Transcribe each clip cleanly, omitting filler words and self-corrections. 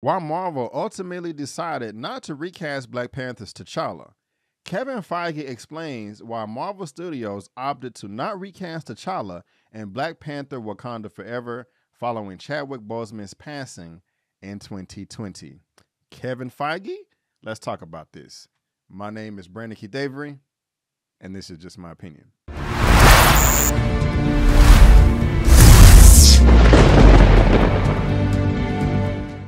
While Marvel ultimately decided not to recast Black Panther's T'Challa, Kevin Feige explains why Marvel Studios opted to not recast T'Challa in Black Panther Wakanda Forever following Chadwick Boseman's passing in 2020. Kevin Feige? Let's talk about this. My name is Brandon Keith Avery, and this is just my opinion.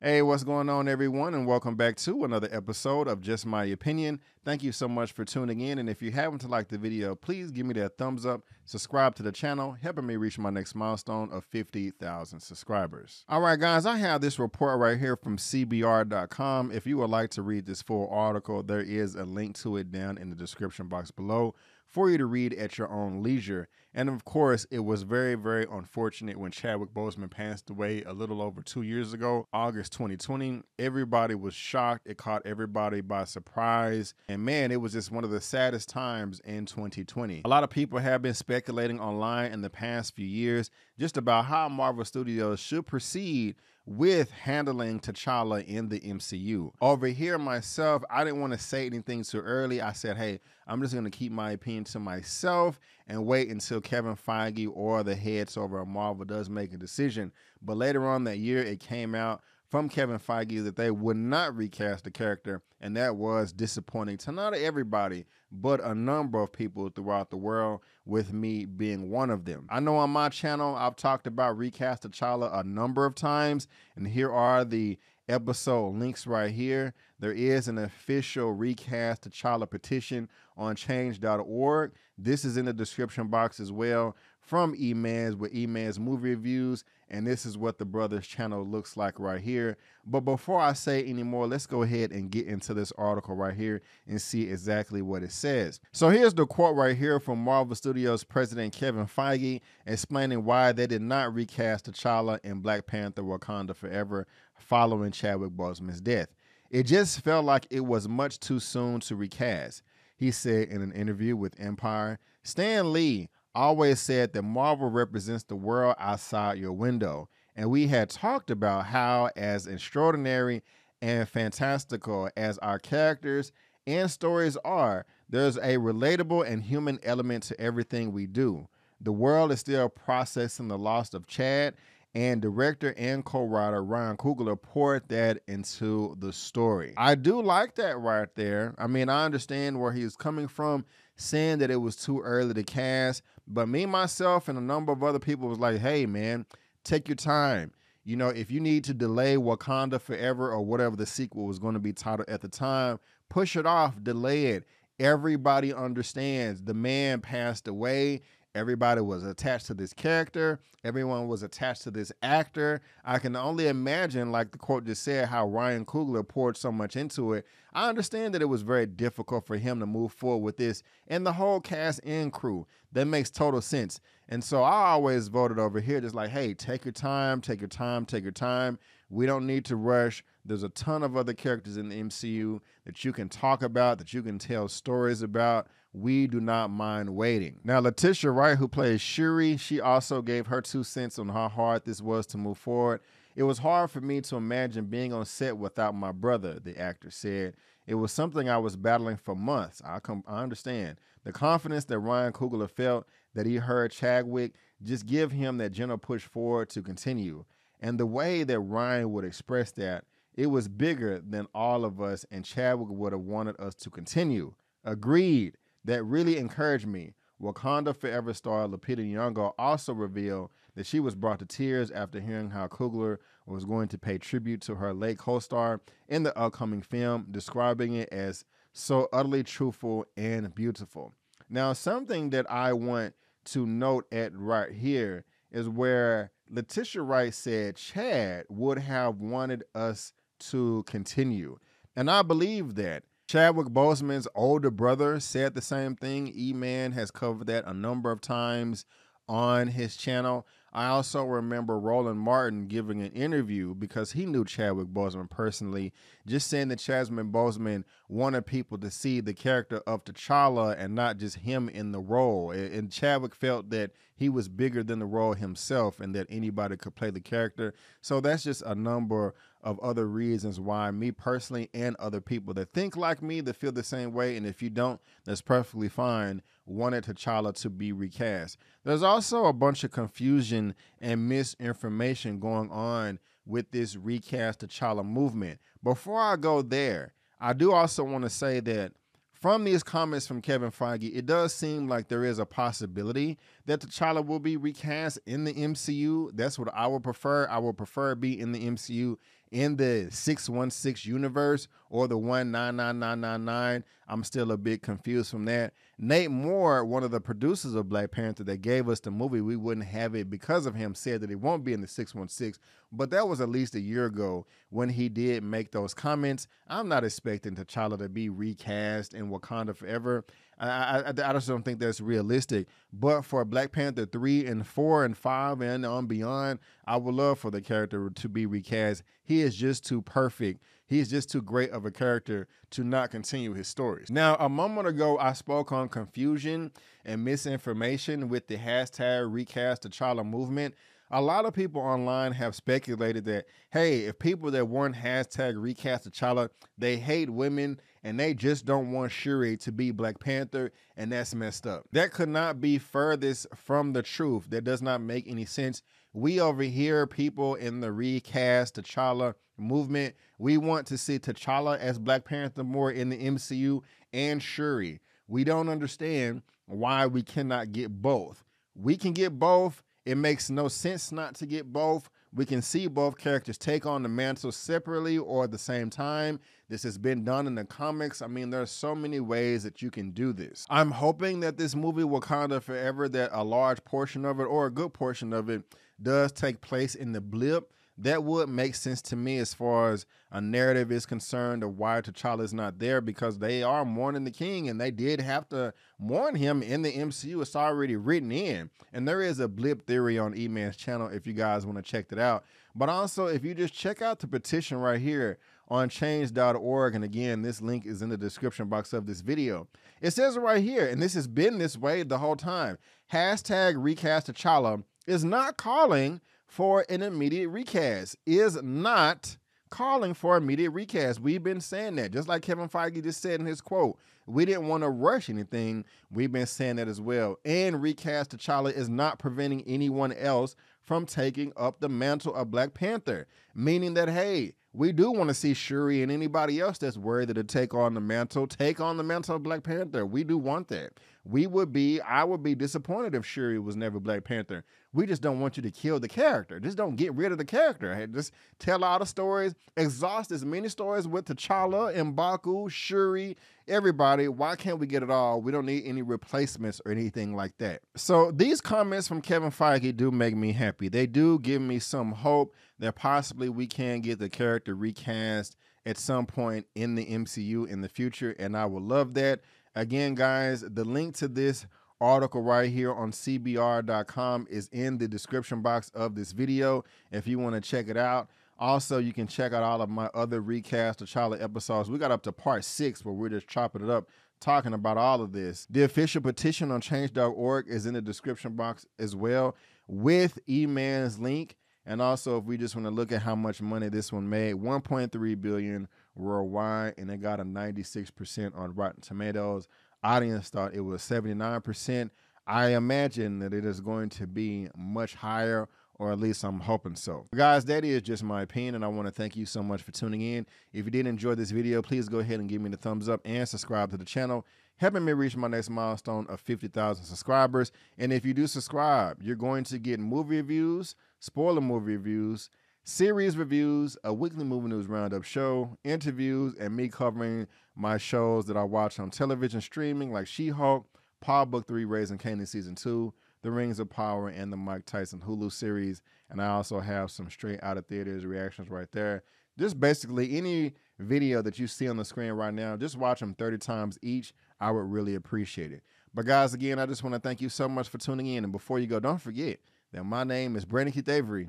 Hey, what's going on, everyone, and welcome back to another episode of Just My Opinion. Thank you so much for tuning in, and if you happen to like the video, please give me that thumbs up, subscribe to the channel, helping me reach my next milestone of 50,000 subscribers. All right, guys, I have this report right here from CBR.com. If you would like to read this full article, there is a link to it down in the description box below for you to read at your own leisure. And of course, it was very, very unfortunate when Chadwick Boseman passed away a little over 2 years ago, August 2020. Everybody was shocked. It caught everybody by surprise. And man, it was just one of the saddest times in 2020. A lot of people have been speculating online in the past few years just about how Marvel Studios should proceed with handling T'Challa in the MCU. Over here myself, I didn't want to say anything too early. I said, hey, I'm just going to keep my opinion to myself and wait until Kevin Feige or the heads over at Marvel does make a decision. But later on that year, it came out from Kevin Feige that they would not recast the character, and that was disappointing to not everybody, but a number of people throughout the world, with me being one of them. I know on my channel, I've talked about Recast T'Challa a number of times, and here are the episode links right here. There is an official Recast T'Challa petition on change.org. This is in the description box as well from Eman's with Eman's movie reviews, and this is what the brother's channel looks like right here. But before I say any more, let's go ahead and get into this article right here and see exactly what it says. So here's the quote right here from Marvel Studios president Kevin Feige explaining why they did not recast T'Challa in Black Panther Wakanda Forever following Chadwick Boseman's death. It just felt like it was much too soon to recast. He said in an interview with Empire, Stan Lee always said that Marvel represents the world outside your window. And we had talked about how, as extraordinary and fantastical as our characters and stories are, there's a relatable and human element to everything we do. The world is still processing the loss of Chad, and director and co-writer Ryan Coogler poured that into the story. I do like that right there. I mean, I understand where he's coming from, saying that it was too early to cast, but me, myself, and a number of other people was like, hey, man, take your time. You know, if you need to delay Wakanda Forever or whatever the sequel was going to be titled at the time, push it off, delay it. Everybody understands the man passed away. Everybody was attached to this character. Everyone was attached to this actor. I can only imagine, like the quote just said, how Ryan Coogler poured so much into it. I understand that it was very difficult for him to move forward with this and the whole cast and crew. That makes total sense. And so I always voted over here just like, hey, take your time, take your time, take your time. We don't need to rush. There's a ton of other characters in the MCU that you can talk about, that you can tell stories about. We do not mind waiting. Now, Leticia Wright, who plays Shuri, she also gave her 2 cents on how hard this was to move forward. It was hard for me to imagine being on set without my brother, the actor said. It was something I was battling for months. I understand. The confidence that Ryan Coogler felt that he heard Chadwick just give him that gentle push forward to continue. And the way that Ryan would express that, it was bigger than all of us, and Chadwick would have wanted us to continue. Agreed. That really encouraged me. Wakanda Forever star Lupita Nyong'o also revealed that she was brought to tears after hearing how Coogler was going to pay tribute to her late co-star in the upcoming film, describing it as so utterly truthful and beautiful. Now, something that I want to note at right here is where Leticia Wright said Chad would have wanted us to continue. And I believe that. Chadwick Boseman's older brother said the same thing. Eman has covered that a number of times on his channel. I also remember Roland Martin giving an interview because he knew Chadwick Boseman personally, just saying that Chadwick Boseman wanted people to see the character of T'Challa and not just him in the role. And Chadwick felt that he was bigger than the role himself and that anybody could play the character. So that's just a number of other reasons why me personally and other people that think like me, that feel the same way, and if you don't, that's perfectly fine, wanted T'Challa to be recast. There's also a bunch of confusion and misinformation going on with this recast T'Challa movement. Before I go there, I do also want to say that from these comments from Kevin Feige, it does seem like there is a possibility that T'Challa will be recast in the MCU. That's what I would prefer. I would prefer it be in the MCU in the 616 universe or the 199999. I'm still a bit confused from that. Nate Moore, one of the producers of Black Panther that gave us the movie, we wouldn't have it because of him, said that it won't be in the 616, but that was at least a year ago when he did make those comments. I'm not expecting T'Challa to be recast in Wakanda forever. I just don't think that's realistic. But for Black Panther 3 and 4 and 5 and on beyond, I would love for the character to be recast. He is just too perfect. He's just too great of a character to not continue his stories. Now, a moment ago, I spoke on confusion and misinformation with the hashtag Recast T'Challa movement. A lot of people online have speculated that, hey, if people that weren't hashtag Recast T'Challa, they hate women and they just don't want Shuri to be Black Panther, and that's messed up. That could not be furthest from the truth. That does not make any sense. We over here, people in the Recast T'Challa movement, we want to see T'Challa as Black Panther more in the MCU and Shuri. We don't understand why we cannot get both. We can get both. It makes no sense not to get both. We can see both characters take on the mantle separately or at the same time. This has been done in the comics. I mean, there are so many ways that you can do this. I'm hoping that this movie, Wakanda Forever, that a large portion of it or a good portion of it does take place in the blip. That would make sense to me as far as a narrative is concerned of why T'Challa is not there, because they are mourning the king and they did have to mourn him in the MCU. It's already written in. And there is a blip theory on Eman's channel if you guys want to check that out. But also, if you just check out the petition right here on change.org, and again, this link is in the description box of this video. It says it right here, and this has been this way the whole time. Hashtag Recast T'Challa is not calling for an immediate recast, is not calling for immediate recast. We've been saying that, just like Kevin Feige just said in his quote. We didn't want to rush anything. We've been saying that as well. And Recast T'Challa is not preventing anyone else from taking up the mantle of Black Panther, meaning that, hey, we do want to see Shuri and anybody else that's worthy to take on the mantle of Black Panther. We do want that. I would be disappointed if Shuri was never Black Panther. We just don't want you to kill the character. Just don't get rid of the character. Hey, just tell all the stories, exhaust as many stories with T'Challa, M'Baku, Shuri, everybody. Why can't we get it all? We don't need any replacements or anything like that. So these comments from Kevin Feige do make me happy. They do give me some hope that possibly we can get the character recast at some point in the MCU in the future, and I would love that. Again, guys, the link to this article right here on cbr.com is in the description box of this video if you want to check it out. Also, you can check out all of my other Recast T'Challa episodes. We got up to part 6 where we're just chopping it up, talking about all of this. The official petition on change.org is in the description box as well with Eman's link. And also, if we just want to look at how much money this one made, $1.3 billion worldwide, and it got a 96% on Rotten Tomatoes. Audience thought it was 79%. I imagine that it is going to be much higher, or at least I'm hoping so. Guys, that is just my opinion, and I want to thank you so much for tuning in. If you did enjoy this video, please go ahead and give me the thumbs up and subscribe to the channel, helping me reach my next milestone of 50,000 subscribers. And if you do subscribe, you're going to get movie reviews, spoiler movie reviews, series reviews, a weekly movie news roundup show, interviews, and me covering my shows that I watch on television streaming like She-Hulk, Paul Book 3, Raising Kanan Season 2, The Rings of Power, and the Mike Tyson Hulu series. And I also have some straight out of theaters reactions right there. Just basically any video that you see on the screen right now, just watch them 30 times each. I would really appreciate it. But guys, again, I just want to thank you so much for tuning in. And before you go, don't forget that my name is Brandon Keith Avery,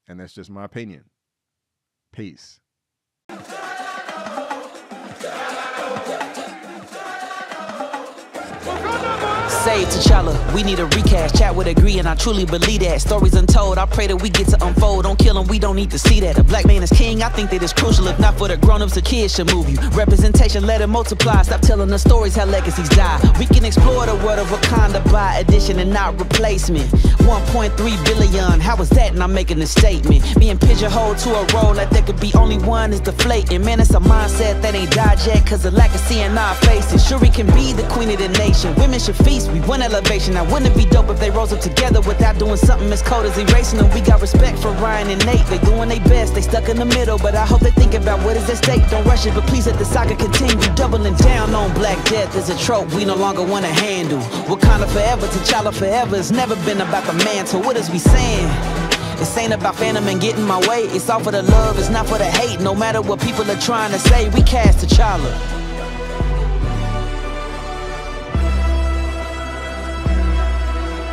and that's just my opinion. Peace. Wakanda! save T'Challa. We need a recast, chat would agree, and I truly believe that. Stories untold, I pray that we get to unfold. Don't kill him, we don't need to see that. A black man is king, I think that it's crucial. If not for the grown-ups, the kids should move you. Representation, let it multiply. Stop telling the stories how legacies die. We can explore the world of Wakanda by addition and not replacement. 1.3 billion, how was that? And I'm making a statement. Being pigeonholed to a role like there could be only one is deflating. Man, it's a mindset that ain't died yet, cause the lack of seeing our faces. Sure, we can be the queen of the nation. Women should feast, we want elevation. Now, wouldn't it be dope if they rose up together without doing something as cold as erasing them? We got respect for Ryan and Nate. They doing their best, they stuck in the middle, but I hope they think about what is at stake. Don't rush it, but please let the saga continue. Doubling down on Black Death is a trope we no longer want to handle. Wakanda forever, T'Challa forever. It's never been about the mantle. What is we saying? This ain't about Phantom and getting my way. It's all for the love, it's not for the hate. No matter what people are trying to say, we cast T'Challa.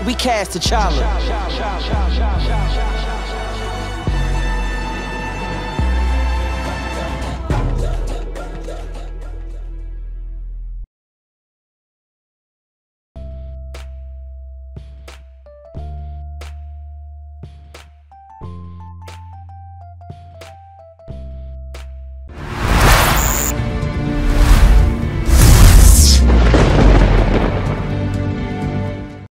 We cast T'Challa.